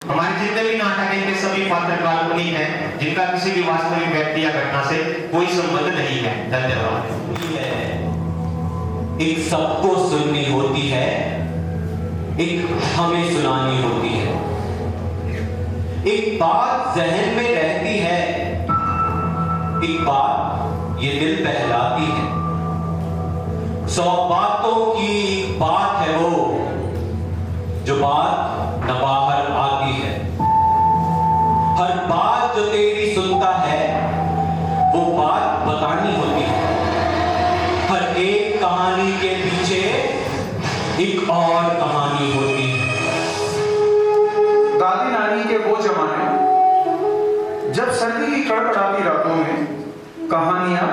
हमारे जितने भी नाटक हैं के सभी पात्र काल्पनिक हैं, जिनका किसी भी वास्तविक व्यक्ति या घटना से कोई संबंध नहीं है। धन्यवाद। एक सबको सुननी होती है, एक हमें सुनानी होती है। एक बात जहन में रहती है, एक बात ये दिल बहलाती है। 100 बातों की एक बात है वो, जो बात न बाहर आती है। हर बात जो तेरी सुनता है, वो बात बतानी होती है। हर एक कहानी के पीछे एक और कहानी होती है। दादी नानी के वो जमाने, जब सर्दी की कड़कड़ाती रातों में कहानियां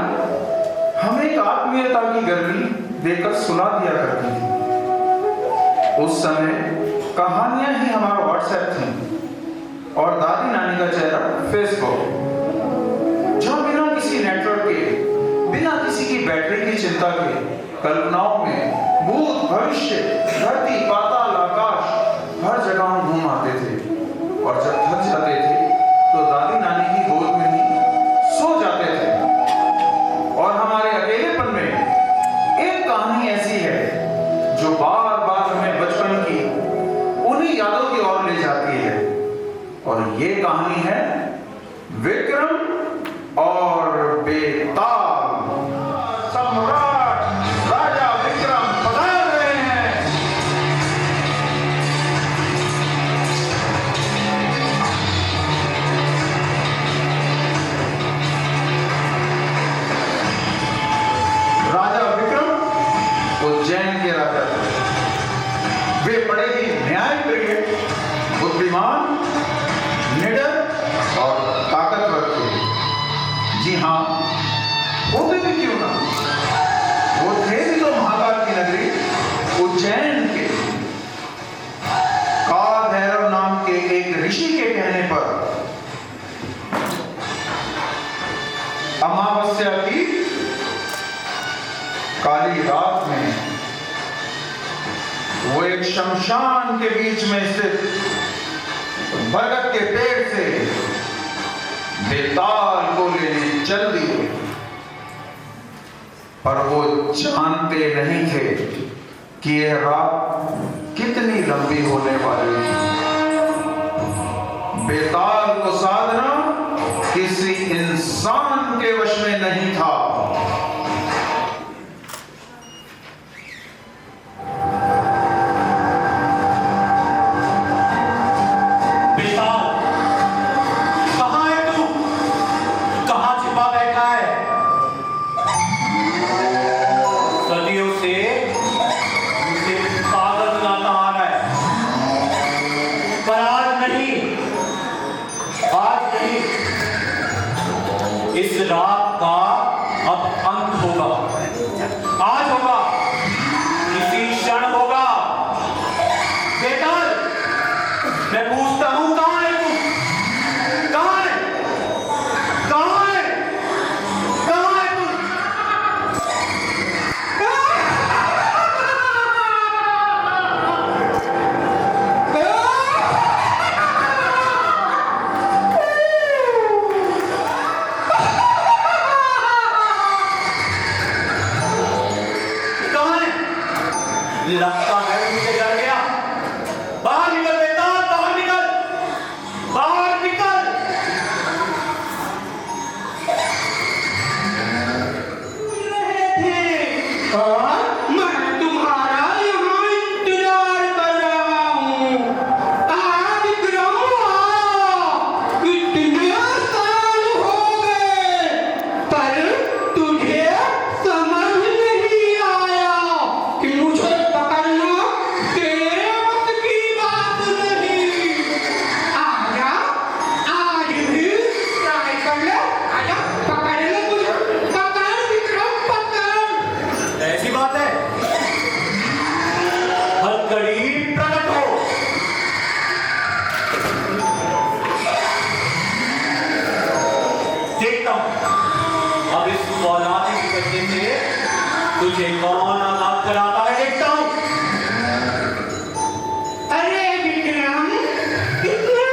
हमें एक आत्मीयता की गर्मी देकर सुना दिया करती थी। उस समय कहानियां ही हमारा व्हाट्सएप थी और दादी नानी का चेहरा फेसबुक, जो बिना किसी नेटवर्क के, बिना किसी की बैटरी की चिंता के कल्पनाओं में भूत भविष्य, धरती पाताल आकाश हर जगह हम घूम आते थे। और जब थक जाते थे तो दादी नानी की गोद में ही सो जाते थे। और हमारे अकेलेपन में एक कहानी ऐसी है जो बार बार हमें बचपन की उन्हीं यादों की ओर ले जाती है। और ये कहानी है विक्रम और बेताल। सम्राट राजा विक्रम पधार रहे हैं। राजा विक्रम उज्जैन के राजा थे। वे बड़े ही न्यायप्रिय, बुद्धिमान, निडर और ताकतवर थे। जी हाँ, होते भी क्यों ना, वो थे भी तो महाकाल की नगरी उज्जैन के। काल भैरव नाम के एक ऋषि के कहने पर अमावस्या की काली रात में वो एक शमशान के बीच में स्थित बरगद के पेड़ से बेताल को लेने चल दिए। पर वो जानते नहीं थे कि यह रात कितनी लंबी होने वाली थी। बेताल को साधना किसी इंसान के वश में नहीं था। इस रात का अब अंत होगा, आज होगा, इसी क्षण होगा। बेताल, मैं पूछता हूं कहां है तू? कहां है? कहां है? कहां है तू? लगता है मुझे डर गया। बाहर निकल बेताल, बाहर निकल, बाहर निकल। मैं तुम्हारा यहाँ इंतजार कर रहा हूँ। विक्रम, इतने साल हो गए पर तुझे समझ नहीं आया कि मुझे पकड़ना तेरे वक्त की बात नहीं। आजा, आज भी ट्राई कर ले। आजा, पकड़ ले मुझे, पकड़ विक्रम, पकड़। ऐसी बात है, हथकड़ी प्रकट हो। देखता हूं अब इस फौलादी की वजह से तुझे कौन आजाद कराता है, देखता हूं। अरे विक्रम, इतना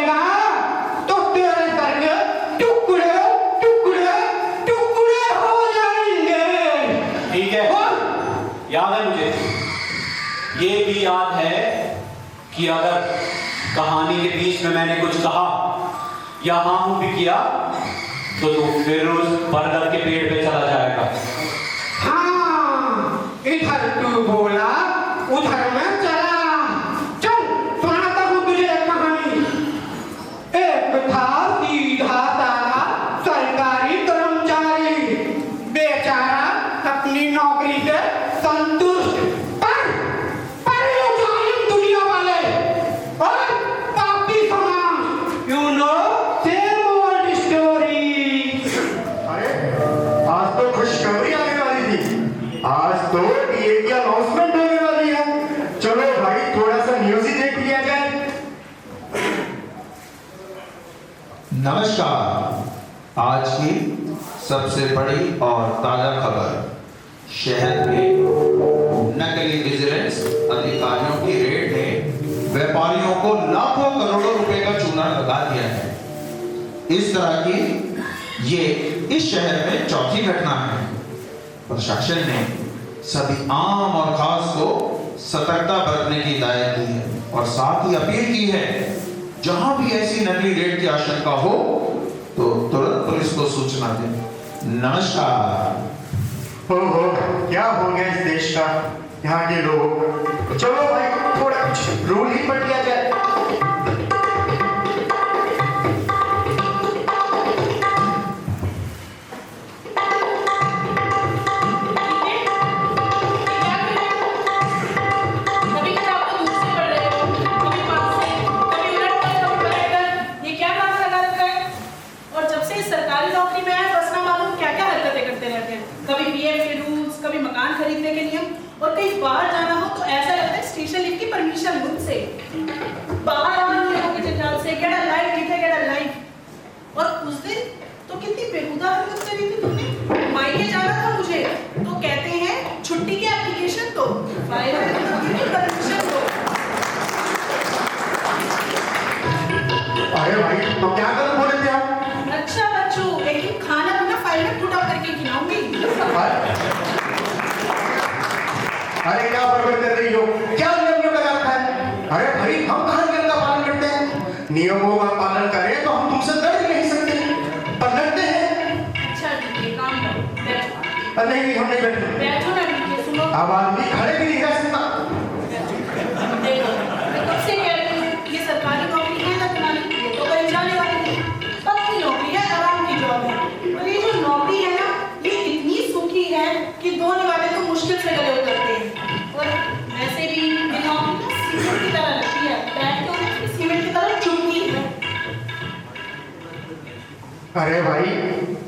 बोलेगा तो तेरे सर के टुकड़े टुकड़े टुकड़े हो जाएंगे। ठीक है, याद है मुझे, ये भी याद है कि अगर कहानी के बीच में मैंने कुछ कहा या हाँ हूं भी किया तो तू फिर उस बरगद के पेड़ पे चला जाएगा। हाँ, इधर तू बोला उधर मैं चला। चल सुनाता हूँ तुझे एक कहानी। एक था सीधा साधा सरकारी कर्मचारी, बेचारा अपनी नौकरी से संतुष्ट, पर ये जालिम दुनिया वाले और पापी समाज, you know same old story. अरे आज तो खुशखबरी आने वाली थी, आज तो डीए की अनाउंसमेंट होने वाली है। चलो भाई थोड़ा सा न्यूज़ ही देख लिया जाए। नमस्कार, आज की सबसे बड़ी और ताजा खबर, शहर में नकली विजिलेंस अधिकारियों की रेड ने व्यापारियों को लाखों करोड़ों रुपए का चूना लगा दिया है। इस तरह की ये इस शहर में चौथी घटना है। प्रशासन ने सभी आम और खास को सतर्कता बरतने की हिदायत की है और साथ ही अपील की है, जहां भी ऐसी नकली रेड की आशंका हो तो तुरंत पुलिस को सूचना दें। नमस्कार। ओहो, क्या हो गया इस देश का, यहाँ के लोग। चलो भाई थोड़ा कुछ रूल ही पढ़ लिया जाए। खरीदने के नियम, और कहीं बाहर जाना हो तो ऐसा लगता है स्टेशन लिफ्ट की परमिशन मुझसे बाहर आना नियमों के जंजाल से। गेट अ लाइफ लिखे, गेट अ लाइफ। और उस दिन तो कितनी बेहुदा हरकत करी थी तुमने। मायके जाना था मुझे तो कहते हैं छुट्टी की एप्लीकेशन दो, फाइल की परमिशन दो। अरे भाई तो क्या कर बोले थे आप? अच्छा बच्चों, एक दिन खाना पीना फाइल में टूटा करके खिलाऊंगी। अरे क्या बड़बड़ कर रही हो, क्या नियम लगा रखा है? अरे भाई हम कहाँ नियम का पालन करते हैं? नियमों का पालन करें तो हम तुमसे डर ही नहीं सकते, पर डरते हैं। अच्छा ठीक है, काम करो, बैठो। नहीं हम नहीं बैठे। बैठो ना, ठीक है, सुनो। अब आदमी खड़े भी नहीं रह सकता। देखो, मैं कब से कह रही हूँ ये सरकारी नौकरी है ना तुम्हारी, ये तो कहीं जाने वाली नहीं। पक्की नौकरी है, आराम की जॉब है। और ये जो नौकरी है ना, ये इतनी सूखी है कि धोने वाले तो मुश्किल से गले उतरते हैं। और वैसे भी ये नौकरी सीमेंट की तरह लगती है, बैठ के उन्हें सीमेंट की तरह चुभती है। अरे भाई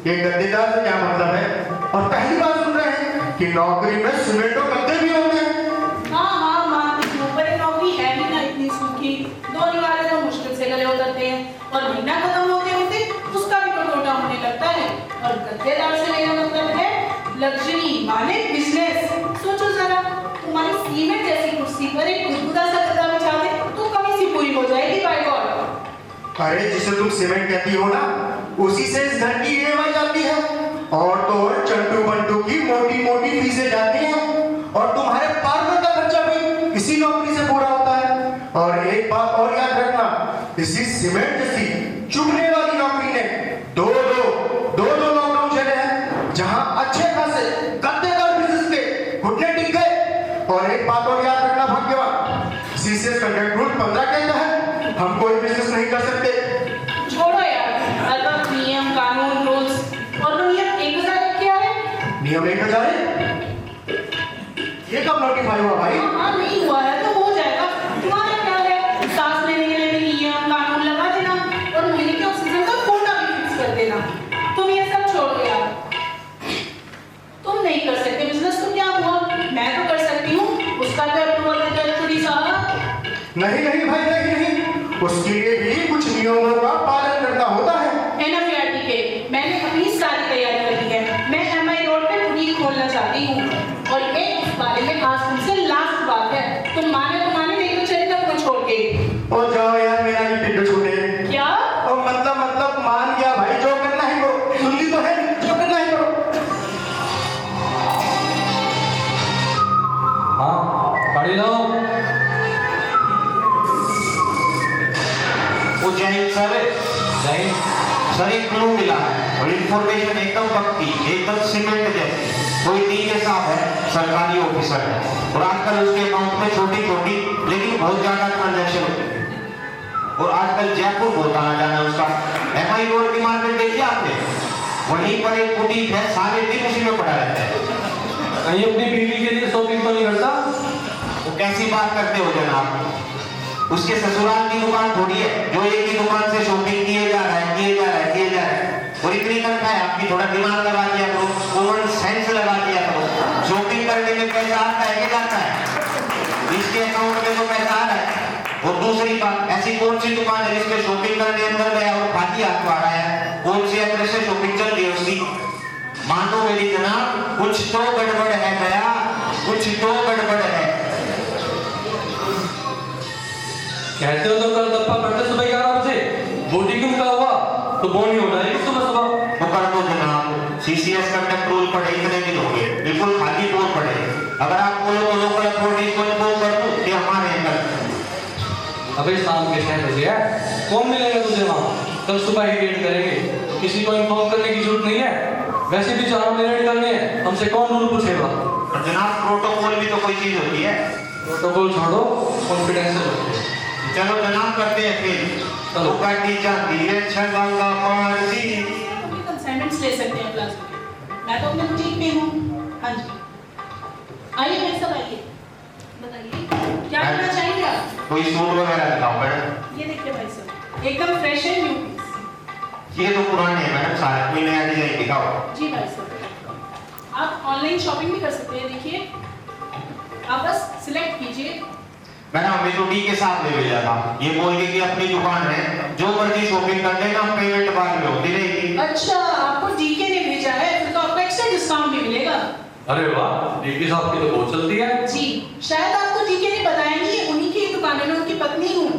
ये गद्देदार से क्या मतलब है? और पहली बार सुन रहे हैं कि नौकरी में सीमेंट और गद्दे भी होते हैं। हाँ मानती हूँ, पर ये नौकरी है ही ना इतनी सूखी, धोने वाले तो मुश्किल से गले उतरते हैं। और महीना खत्म होते होते उसका भी तो टोटा होने लगता है। और गद्देदार से मेरा मतलब है लग्जरी माने बिजनेस। सोचो जरा, तुम्हारी सीमेंट जैसी कुर्सी पर एक गुदगुदा सा गद्दा बिछा दे तो कमी सी पूरी हो जाएगी बाय गॉड। अरे जिसे तुम सीमेंट कहती हो ना, उसी से इस घर की ईएमआई जाती है, और तो और चंटू बंटू की मोटी मोटी फीसें जाती हैं, और तुम्हारे पार्लर का खर्चा भी इसी नौकरी से पूरा होता है। और एक बात और याद रखना, इसी सीमेंट जैसी चुभने वाली नौकरी ने दो लॉकडाउन झेले हैं, जहां अच्छे खासे गद्देदार बिजनेस के घुटने टिक गए। और एक बात और याद रखना भाग्यवान, सीसीएस कंडक्ट रूल 15 कहता है हम कोई बिजनेस नहीं कर सकते। छोड़ो यार, अलग नियम कानून रूल्स, और तो नियम 1000 क्या है? नियम 1000 है? ये कब नोटिफाई हुआ भाई? हाँ नहीं हुआ है तो हो जाएगा। तुम्हारा क्या है, सांस लेने के लिए भी नियम कानून लगा देना और महीने के ऑक्सीजन का कोटा भी फिक्स कर देना। तुम ये सब छोड़ो यार, तुम नहीं कर सकते बिजनेस तो क्या हुआ, मैं तो कर सकती हूँ। उसका तो अप्रूवल लेकर थोड़ी साहब। नहीं भाई नहीं, उसके लिए भी कुछ नियमों का पालन करना होता है। एनएफआरटी के मैंने अपनी सारी तैयारी कर ली है। मैं एमआई रोड पे बुटीक खोलना चाहती हूँ, और ये इस बारे में आज तुमसे लास्ट बात है। तुम माने तो माने, नहीं तो चले अपने छोड़ के। और जाओ यार, मेरा भी टिड्डू छूटे। बोले नहीं। सर एक क्लू मिला है और इंफॉर्मेशन एकदम पक्की, एकदम सीमेंट जैसी। कोई नीचे साहब है, सरकारी ऑफिसर है और आजकल उसके अकाउंट में छोटी छोटी लेकिन बहुत ज्यादा ट्रांजैक्शन होती है। और आजकल जयपुर बहुत आना जाना है उसका। MI रोड की मार्केट देखी आपने? वहीं पर एक बुटीक है, सारे दिन उसी में पड़ा रहता है। कहीं अपनी बीवी के लिए शॉपिंग तो नहीं करता? वो कैसी बात करते हो जनाब? उसके ससुराल की दुकान थोड़ी है जो एक ही दुकान से शॉपिंग किए जा रहा है, किए जा रहा है, किए जा रहा है। और इतनी तनख्वाह है आपकी, थोड़ा दिमाग लगा दिया करो, कॉमन सेंस लगा दिया करो। शॉपिंग करने में पैसा आता है कि जाता है? इसके अकाउंट में तो पैसा आ रहा है। और दूसरी बात, ऐसी कौन सी दुकान है जिसमें शॉपिंग करने अंदर गया और खाली हाथ आ रहा है? कौन सी एड्रेस से शॉपिंग चल रही है उसकी? मानो मेरी जनाब, कुछ तो गड़बड़ है गया, कुछ तो गड़बड़ है। कहते हो तो कल दप्पा करते सुबह 11 बजे, वोटिंग का हुआ तो वो नहीं होना है सुबह सुबह। वो कर दो जनाब, CCS कंडक्ट रूल पढ़े इतने दिन हो गए, बिल्कुल खाली बोल पड़े। अगर आप बोलो तो लोकल अथॉरिटीज को इन्फॉर्म कर दूं कि हमारे यहाँ अबे शाम के 6 बजे है, कौन मिलेगा तुझे वहाँ? कल सुबह ही रेड करेंगे, किसी को इन्फॉर्म करने की जरूरत नहीं है। वैसे भी 4 महीने रेड करने हैं, हमसे कौन रूल पूछेगा? और जनाब प्रोटोकॉल भी तो कोई चीज होती है। प्रोटोकॉल छोड़ो, कॉन्फिडेंस रखो। चलो जनाब करते हैं फिर। चलो। काटी जाती है छगंगा पार्टी। अपने कंसाइनमेंट्स ले सकते हैं प्लाजो के। मैं तो अपने बुटीक में हूँ। हाँ जी, आइए भाई साहब आइए, बताइए क्या करना चाहेंगे आप? कोई सूट वगैरह दिखाओ मैडम। ये देखिए भाई साहब, एकदम फ्रेश एंड न्यू पीस। ये तो पुराने हैं मैडम सारे, कोई नया डिजाइन दिखाओ। जी भाई साहब, आप ऑनलाइन शॉपिंग भी कर सकते हैं। देखिए, आप बस सिलेक्ट कीजिए। मैडम हमें तो डी के साथ ले भेजा था, ये बोल के कि अपनी दुकान है, जो मर्जी शॉपिंग कर लेना, पेमेंट बाद में होती रहेगी। अच्छा, आपको डीके ने भेजा है, फिर तो आपको एक्स्ट्रा डिस्काउंट भी मिलेगा। अरे वाह, डीके साहब की तो बहुत चलती है। जी, शायद आपको डीके ने बताया नहीं है, उन्हीं की दुकान है, मैं उनकी पत्नी हूँ।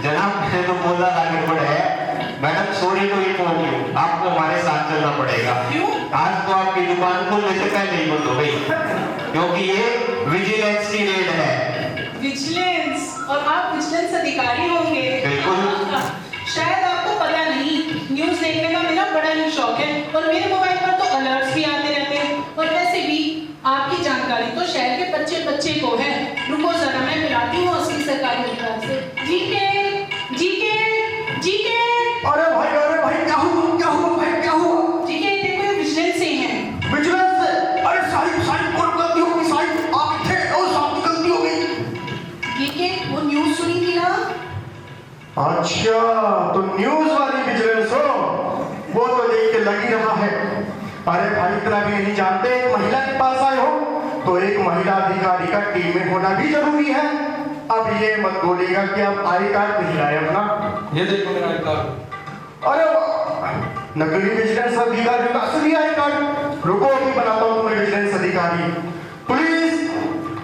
जनाब मैंने तो बोला था गड़बड़ है। Madam sorry to inform you, आपको हमारे साथ चलना पड़ेगा। क्यों? आज तो आपकी दुकान खुलने से पहले ही बंद हो गई, क्योंकि ये विजिलेंस की रेड है। विजिलेंस? और आप विजिलेंस अधिकारी होंगे? बिल्कुल। शायद आपको पता नहीं, न्यूज़ देखने का मेरा बड़ा ही शौक है और मेरे मोबाइल पर तो अलर्ट्स भी आते रहते हैं। और वैसे भी आपकी जानकारी तो शहर के बच्चे बच्चे को है। रुको जरा, मैं मिलाती हूँ असली सरकारी विभाग से। GK GK GK. अरे भाई क्या हुआ भाई, क्या हुआ? जीके देखो, ये विजिलेंस से हैं। विजिलेंस से? अरे साहिब कौन गलती होगी साहिब? आप थे और साहब की गलती हो गई। जीके, वो न्यूज़ सुनी थी ना? अच्छा, तो न्यूज वाली विजिलेंस हो, वो तो देख के लग ही रहा है। अरे भाई इतना भी नहीं जानते, एक महिला के पास आए हो तो एक महिला अधिकारी का टीम में होना भी जरूरी है। अब ये मत बोलिएगा कि आप आई कार्ड नहीं लाए अपना। ये देखो मेरा आई कार्ड। अरे वाह, नकली विजिलेंस अधिकारी का असली आई कार्ड। रुको अभी बनाता हूँ तुम्हें विजिलेंस अधिकारी। Police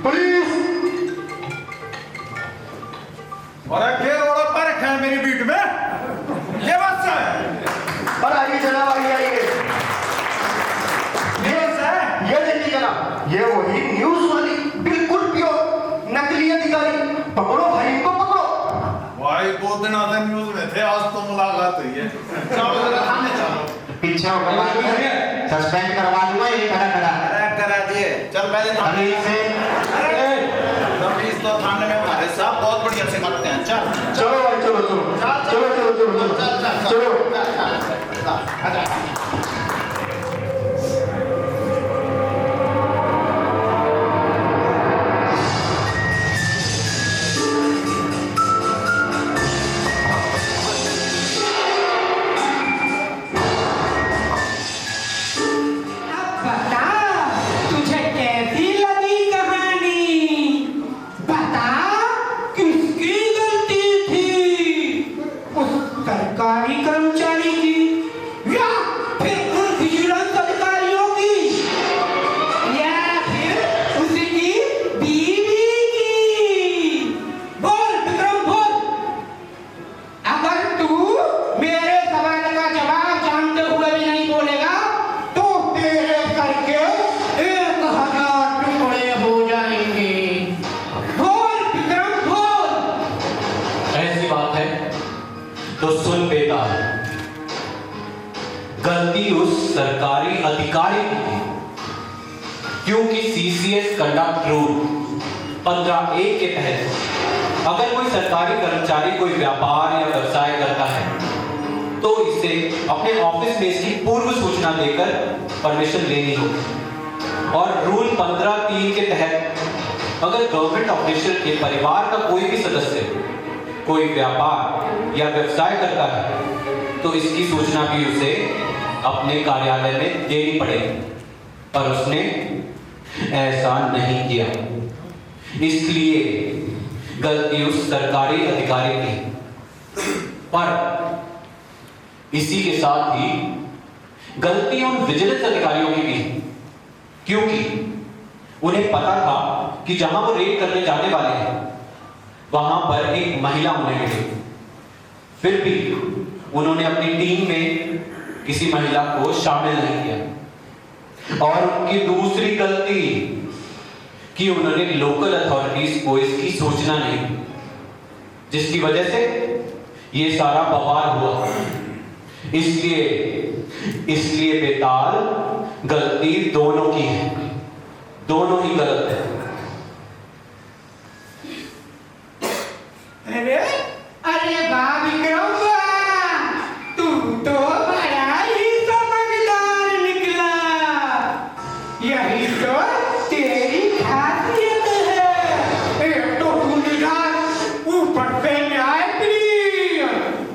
police. और फिर और पर है मेरी बीट में ये बात है। और आइए जनाब, आइए ये देखिए जनाब, ये वही न्यूज वाली बिल्कुल प्योर नकली अधिकारी। पकड़ो भाई, इनको पकड़ो। भाई 2 दिन आधे न्यूज में थे, आज तो मुलाकात हुई है। चलो जरा थाने चलो। पीछे होकर बात कर, सस्पेंड करवा दूंगा ये खड़ा। अरे करा दिए, चल पहले थाने अभी से रमीज तो थाने में हमारे साहब बहुत बढ़िया से करते हैं। चल चलो भाई, चलो बता, तुझे कैसी लगी कहानी? बता, किसकी गलती थी? उस सरकारी कर्मचारी की या फिर तो सुन बेताल, गलती उस सरकारी अधिकारी की थी, क्योंकि CCS कंडक्ट रूल 15A के तहत अगर कोई सरकारी कर्मचारी कोई व्यापार या व्यवसाय करता है तो इसे अपने ऑफिस में इसकी पूर्व सूचना देकर परमिशन लेनी होगी। और रूल 15(3) के तहत अगर गवर्नमेंट ऑफिशियल के परिवार का कोई भी सदस्य कोई व्यापार या व्यवसाय करता है तो इसकी सूचना भी उसे अपने कार्यालय में देनी पड़ेगी, पर उसने ऐसा नहीं किया, इसलिए गलती उस सरकारी अधिकारी की। पर इसी के साथ ही गलती उन विजिलेंस अधिकारियों की भी, क्योंकि उन्हें पता था कि जहां वो रेड करने जाने वाले हैं वहां पर एक महिला उन्हें मिली, फिर भी उन्होंने अपनी टीम में किसी महिला को शामिल नहीं किया। और उनकी दूसरी गलती कि उन्होंने लोकल अथॉरिटीज को इसकी सूचना नहीं दी, जिसकी वजह से ये सारा बवाल हुआ। इसलिए बेताल, गलती दोनों की है, दोनों ही गलत है। अरे वाह विक्रम, तू तो बड़ा ही समझदार निकला। यही तो तेरी खासियत है। एक तो तू निराश, ऊपर से न्यायप्रिय।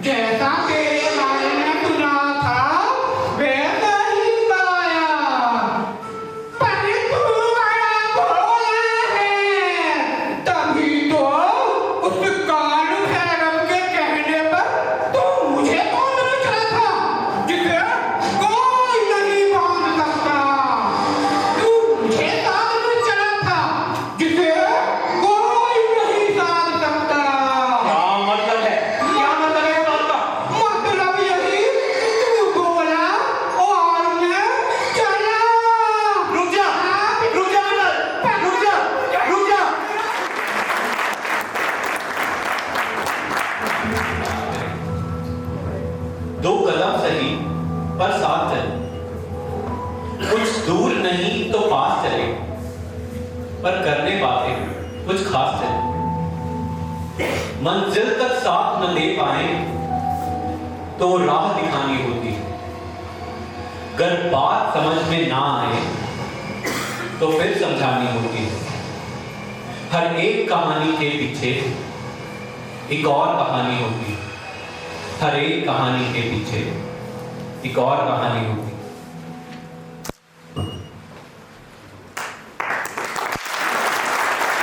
जैसा तेरे बारे में सुना था वैसा ही पाया। पर तू बड़ा भोला है, तभी तो उस कालू भैरव के कहने पर तू मुझे बांधना चला था, जिसे कोई नहीं बांध सकता। तू मुझे साधना चला था, जिसे कोई नहीं साध सकता। क्या मतलब है? क्या मतलब है बात का? मतलब यही, तू बोला और मैं चला। रुक जा, रुक जा बेताल, रुक जा, रुक जा। दो कदम सही पर साथ चले, कुछ दूर नहीं तो पास चले, पर करने बातें कुछ खास चले। मंजिल तक साथ न दे पाए तो राह दिखानी होती है, अगर बात समझ में ना आए तो फिर समझानी होती है। हर एक कहानी के पीछे एक और कहानी होती है, हर एक कहानी के पीछे एक और कहानी होती है।